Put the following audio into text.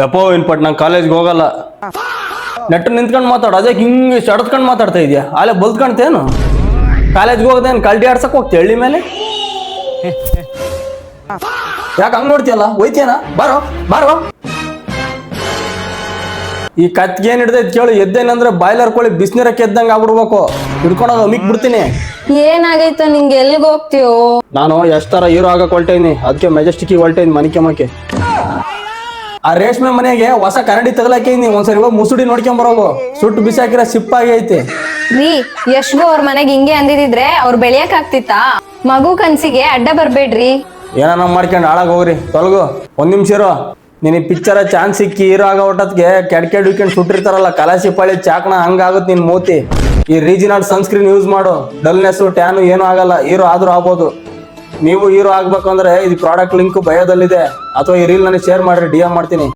ಯಪ್ಪೋ ಇನ್ಪಟ್ ನಂಗೆ ಕಾಲೇಜ್ಗೆ ಹೋಗಲ್ಲ. ನೆಟ್ ನಿಂತ್ಕೊಂಡು ಮಾತಾಡು, ಅದೇ ಹಿಂಗೆ ಸಡತ್ಕೊಂಡು ಮಾತಾಡ್ತಾ ಇದೆಯಾ? ಅಲ್ಲೇ ಬಲ್ತ್ಕೊಂತೇನು? ಕಾಲೇಜ್ಗೆ ಹೋಗದೇನು ಕಲ್ಟಿ ಆಡ್ಸಕ್ ಹೋಗ್ತಿ ಹಳ್ಳಿ ಮೇಲೆ? ಯಾಕೆ ಹಂಗೆ ನೋಡ್ತೀಯಲ್ಲ? ಹೋಯ್ತೀಯನ? ಬಾರೋ ಬಾರೋ. ಈ ಕತ್ಗೆ ಏನ್ ಹಿಡ್ದೈತ್ ಕೇಳು, ಎದ್ದೇನಂದ್ರೆ ಬಾಯ್ಲರ್ ಕೋಳಿ ಬಿಸಿನೀರಕ್ಕೆ ಎದ್ದಂಗೆ ಆಗ್ಬಿಡ್ಬೇಕು. ಹಿಡ್ಕೊಂಡೋಗ ಮಿಕ್ ಬಿಡ್ತೀನಿ. ಏನಾಗೈತ ನಿಂಗೆ? ಎಲ್ಲಿಗೆ ಹೋಗ್ತೀಯೋ? ನಾನು ಎಷ್ಟರ ಹೀರೋ ಆಗಕ್ ಹೊಲ್ಟೇನಿ, ಅದಕ್ಕೆ ಮೆಜೆಸ್ಟಿಕ್ ಹೊಲ್ಟೇನಿ ಮನಿಕೆ. ಆ ರೇಷ್ಮೆ ಮನೆಗೆ ಹೊಸ ಕರಡಿ ತಗಲಾಕೈನಿ, ಒಂದ್ಸರಿ ಹೋಗಿ ಮುಸುಡಿ ನೋಡ್ಕೊಂಬರೋಗು. ಸುಟ್ಟು ಬಿಸಾಕಿರೋ ಸಿಪ್ಪಾಗಿ ಐತಿ. ರೀ, ಯಶ್ಗೂ ಅವ್ರ ಮನೆಗೆ ಹಿಂಗೆ ಅಂದಿದ್ರೆ ಅವ್ರು ಬೆಳೆಯಕ್ ಆಗ್ತಿತ್ತಾ? ಮಗು ಕನ್ಸಿಗೆ ಅಡ್ಡ ಬರ್ಬೇಡ್ರಿ. ಏನಾನ ಮಾಡ್ಕೊಂಡು ಹಾಳಾಗ ಹೋಗ್ರಿ, ತೊಲಗು. ಒಂದ್ ನಿಮಿಷ ಇರೋ. ನಿನ್ ಪಿಕ್ಚರ ಚಾನ್ಸ್ ಸಿಕ್ಕಿ ಹೀರೋ ಆಗೋ ಹೊಟ್ಟತ್ಗೆ ಕೆಡ್ ವೀಕೆಂಡ್ ಸುಟ್ಟಿರ್ತಾರಲ್ಲ ಕಲಾಸಿ ಪಾಳಿ ಚಾಕ್ನ, ಹಂಗಾಗುತ್ತೆ ನಿನ್ ಮೂತಿ. ಈ ರೀಜಿನಲ್ ಸನ್ಸ್ಕ್ರೀನ್ ಯೂಸ್ ಮಾಡು. ಡಲ್ನೆಸ್ ಟ್ಯಾನು ಏನೂ ಆಗಲ್ಲ, ಹೀರೋ ಆದ್ರೂ ಆಗ್ಬೋದು. ನೀವು ಹೀರೋ ಆಗ್ಬೇಕಂದ್ರೆ ಇದು ಪ್ರಾಡಕ್ಟ್ ಲಿಂಕ್ ಬಯೋದಲ್ಲಿದೆ, ಅಥವಾ ಈ ರೀಲ್ ನನಗೆ ಶೇರ್ ಮಾಡ್ರಿ, DM ಮಾಡ್ತೀನಿ.